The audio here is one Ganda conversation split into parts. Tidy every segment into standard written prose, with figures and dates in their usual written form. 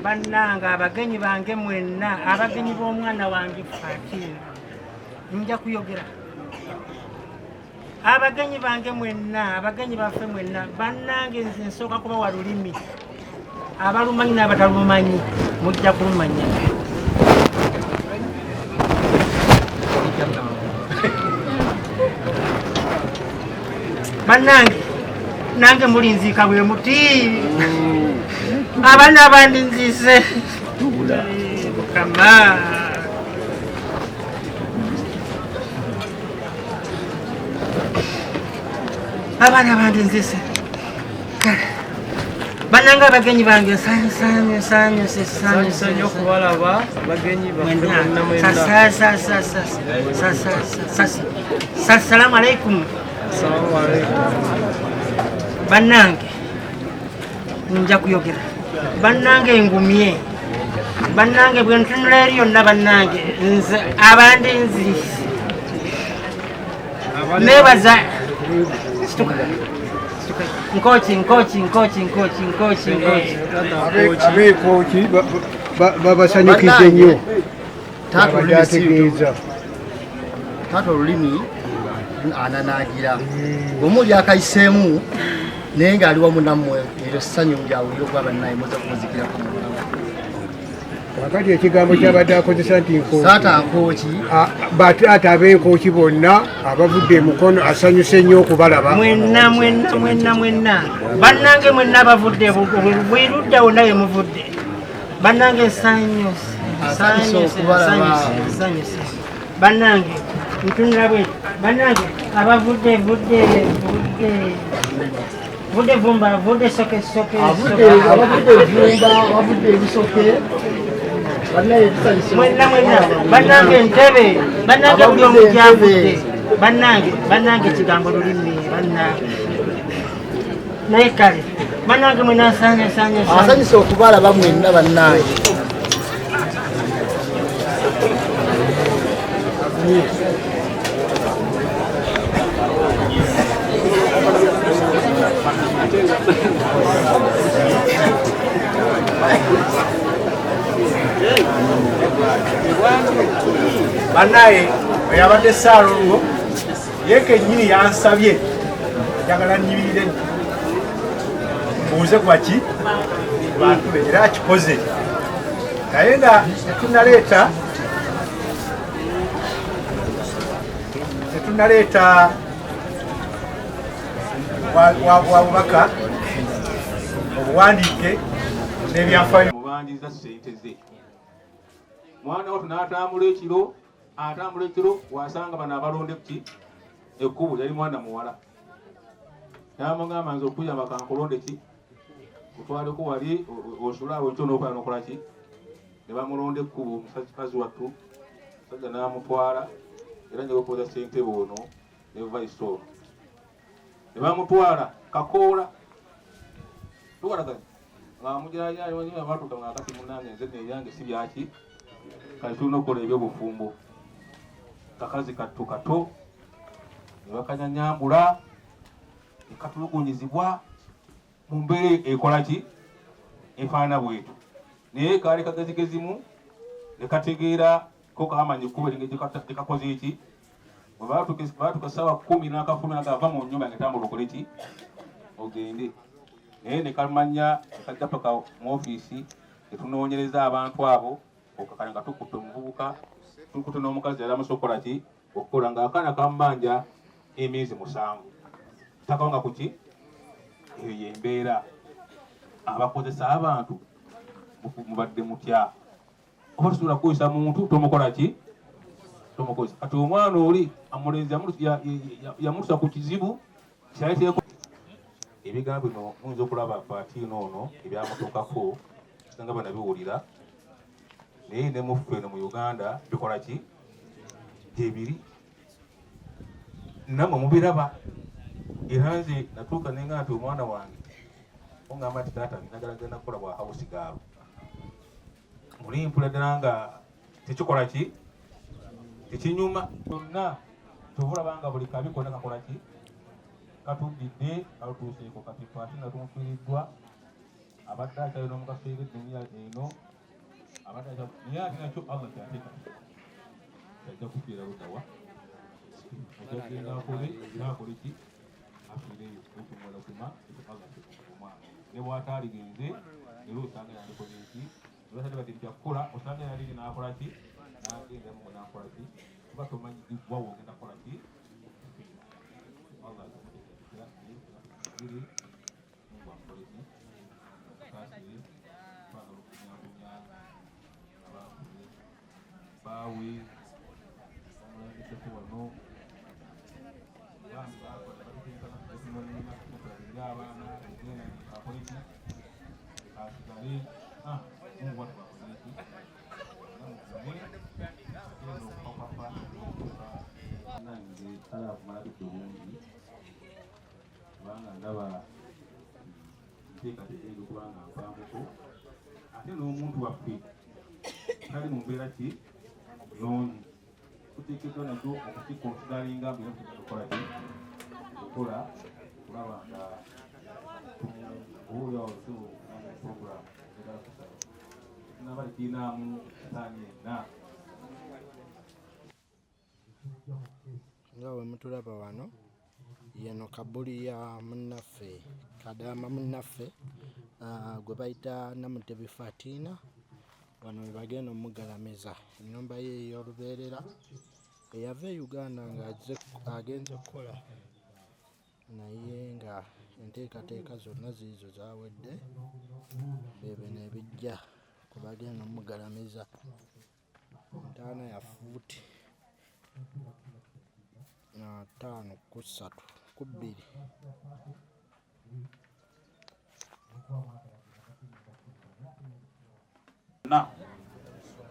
bannanga abagenyi bange mwenna abagenyi b'omwana wange Fatima nja kuyogera abagenyi bange mwenna abagenyi baffe mwenna bannange nze nsooka kubawa lulimi abalumanyi n'abatalumanyi mujja kulumanya bannange nange mulinziika bwe muti abaana abandi nziise mukama abaana abandi nziise bannange abagenyi bange nsanyuse okubalaba abagenyi assalamu alaikum bannange nja kuyogera bannange ngumye bannange bwe ntunula eri yonna bannange nze abandi nziise nebaza Kookie babasanyukidde nnyo Taata olulimi ananaagira omuli akayiseemu naye ng'ali wamu nammwe eryo ssanyu njawuliro gwa bannaye muza kumuzikirako kakati ekigambo kyabadde akozesa nti saata Kookie bataata ab'Enkooki bonna abavudde emukono asanyuse nnyo okubalaba mwenna bannange mwenna abavudde bwirudda wonna we muvudde bannange nsanyuse bannange ntunula bwetu bannange abavudde vumba vudde soke abavudde ebisoke mwenna bannange ntebe bannange buli omu gyavudde bannange ekigambo lulimi bannange naye kale bannange mwena asanyusa okubalaba mwenna bannange bannaye eyabadde Saalongo ye kennyini yansabye njagala nnyibirire mbuuze gwaki bantu be era akikoze naye nga tetunaleeta wabubaka obuwandiike n'ebyanfaayo mubandiza ssente ze mwana watu n'atambula ekiro wasanga bano abalonde ki ekkubo yali mwana muwala n'amugamba nze okuyamba kankulonde ki kutwaleko wali osulaawo ekyo n'okola n'okola ki ne bamulonda ekkubo omusajikazi wattu musajja n'amutwala era nje bakoza ssente bono ne vaisoro ne bamutwala kakoola tuwalaganya ng'amujaayaayonye abatuuka ng'akati munange nze nebyange si byaki kati tulina okukola ebyobufumbo kakazi kattu kato ne bakanyanyambula ekatulugunyizibwa mu mbeera ekola ki efaana bwetu naye kaali kagezigezimu ne kategeera ko kamanyi ekkuba ekakoze eki bwe baatuka ssaawa 10 n'akafumi nagava mu nnyumba yange tambula okole ki ogende naye ne kamanya nekajja paka mu ofiisi netunoonyereza abantu abo okakale nga tukutte omuvubuka tukutte n'omukazi yali amusa okukola ki okukola ng'akaana kamubanja emyezi 7 takawanga ku ki eyo yembeera abakozesa abantu mubadde mutya oba tusobola kukozesa muntu tomukola ki tomukozesa kati omwana oli amulenzi yamutusa ku kizibu kyaleteeko ebigambo bino muyinza okulaba Batira ono ebyamutuukako kisinga bana biwulira naye ne muffe eno mu Uganda bikola ki gyebiri nammwe mubiraba era nze natuuka nenga nti omwana wange ongamba nti taata ninagala genda kukola bwa house girl muli mpula ddala nga tekikola ki tekinyuma byonna tubulabanga buli kabi konna kakola ki katuddidde alutuuseeko kati Batira tumufiiriddwa abadde akyalina omugaso eri eddunya eno abadde naye ate nakyo Allah kyateeka tajja kufiira ludawa ajagenda akole nakole ki afiireyo okumulakuma ekyo Allah kyekumwana ne bw'ataaligenze era osanga yandikoze eki ebatadde badde kyakukola osanga yaliri n'akola ki n'agenda mu n'akola ki kuba tomanyizibwa wogenda kukola ki Allah iri Mungu ambariki kasiri kwagala okunyakunya abakuze baawe omulangiseko wano bambi bakola bateteekana ekimonina kukulabirira abaana egenda akoleki asigale Mungu watu bakoleki namukume agenda okupapapa nange kale akumalabidde obungi kubanga ndaba nteekateekera okubanga nsambuko ate n'omuntu waffe tali mu mbeera ki nungi tuteekeddwa nakyo okukikonsidalinga mbera tukola ki okukola kulaba nga obuulyawo program egala kusaba tunaba likiinaamu saani yenna nga bwe mutulaba wano yeno kabuli ya munnaffe Kadama munnaffe gwe bayita Namutebi Fatina wano we bagenda omugalamiza ennyumba ye ey'olubeerera eyava e Uganda ng'agenze kukola naye nga enteekateeka zonna ziizo zawedde beebeno ebijja kwe bagenda omugalamiza ntaana ya fuuti 5.3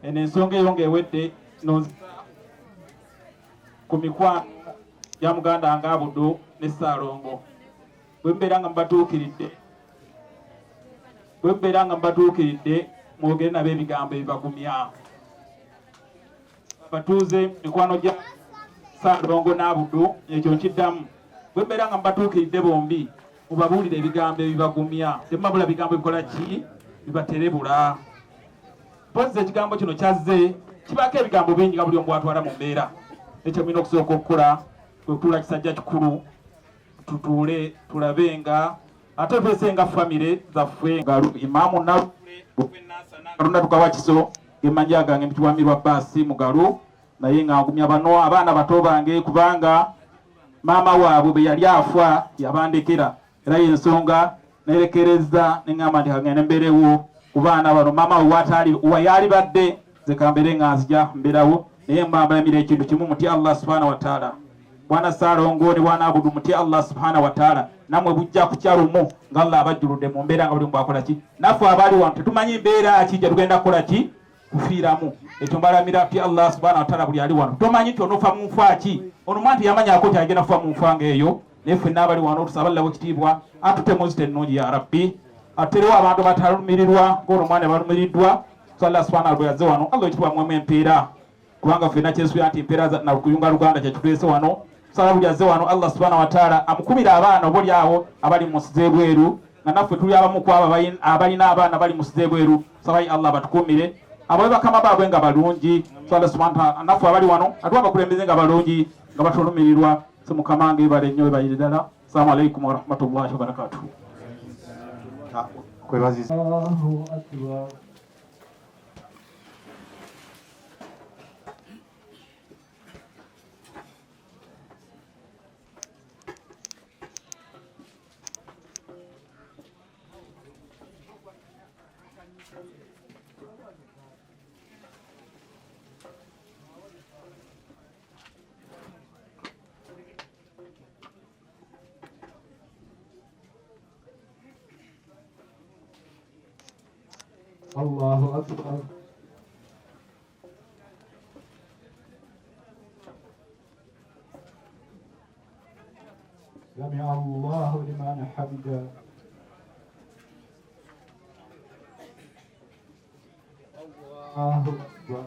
eno ensonga eyo ng'ewedde ku mikwano gya muganda nga Abudu ne Ssaalongo bwe mbeera nga mbatuukiridde mwogere nabo ebigambo ebibagumya batuuze mikwano gya Ssaalongo n'Abudu ekyo nkiddamu bwe mbeera nga mbatuukiridde bombi mubabuulire ebigambo ebibagumya temumabula bigambo ebikola ki bibaterebula mpozi ekigambo kino kyazze kibaako ebigambo bingi nga buli omu bwatwala mu mbeera ekyo mulina okusooka okukola kwe kutuula kisajja kikulu tutuule tulabe nga ate twesenga famire zaffe nga imaamu nalunda tukawa kiso gemanja gange mituwamirwa baasi mugalu naye nga ngumya bano abaana bato bange kubanga maama waabwe bwe yali afa yabandekera era yensonga nerekereza neŋŋamba nti kagende mbeerewo ku baana bano maama we wataali wayali badde zekambere nga nzija mbeerawo naye mbambalamira ekintu kimu mutya Allah subhanahu wa ta'ala bwana Ssaalongo ne bwana Abudu mutya Allah subhanahu wa ta'ala namwe bujja kukyalumu nga Allah abajjuludde mu mbeera nga buli mu akola ki naffe abaali wano tetumanyi mbeera ki gye tugenda kukola ki kufiiramu ekyo mbalamira ti Allah subhanahu wa ta'ala buli ali wano tomanyi nti onofa mu nfa ki ono mwanti yamanyako nti agenda kufa mu nfa ng'eyo naye ffenna abali wano tusaba Allaho ekitiibwa atutemu zitennungi ya rabbi aterewo abantu batalumirirwa ng'ono omwana balumiriddwa so Allah subhanahu wa ta'ala yazze wano Allah ekitiibwa mwemu empeera kubanga ffenna kyesuubira nti empeera na kuyunga Luganda kyekituleese wano sala buli azze wano Allah subhanahu wa ta'ala amukubira abaana obuli awo abali mu nsi z'ebweru nga naffe tuli abamu ku abo abalina abaana bali mu nsi z'ebweru sabayi Allah batukuumire abawe bakama baabwe nga balungi so Allah subhanahu wa ta'ala naffe abali wano atuwa abakulembeze nga balungi nga batulumirirwa so mukama ng'ebale nnyo ebalire ddala assalamu alaikum wa rahmatullahi wa barakatuh kwebaziza Allahu akbar Allahu akbar سمع الله لمن حمده الله أكبر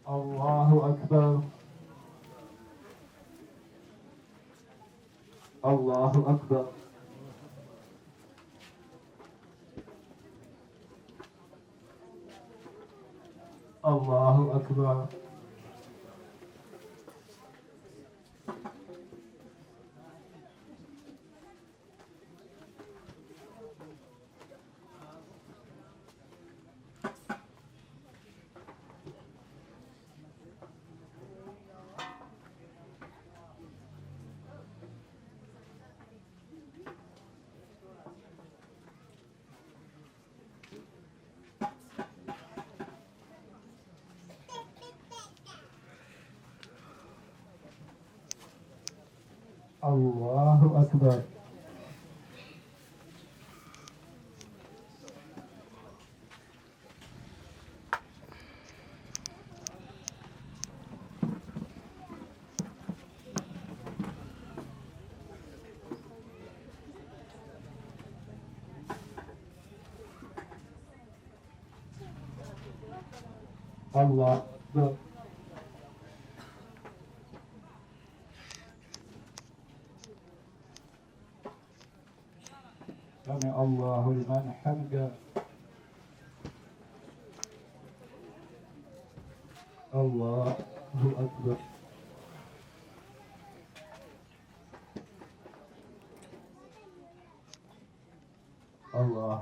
الله أكبر الله أكبر الله أكبر الله أكبر الله أكبر سمع الله لمن حمده الله أكبر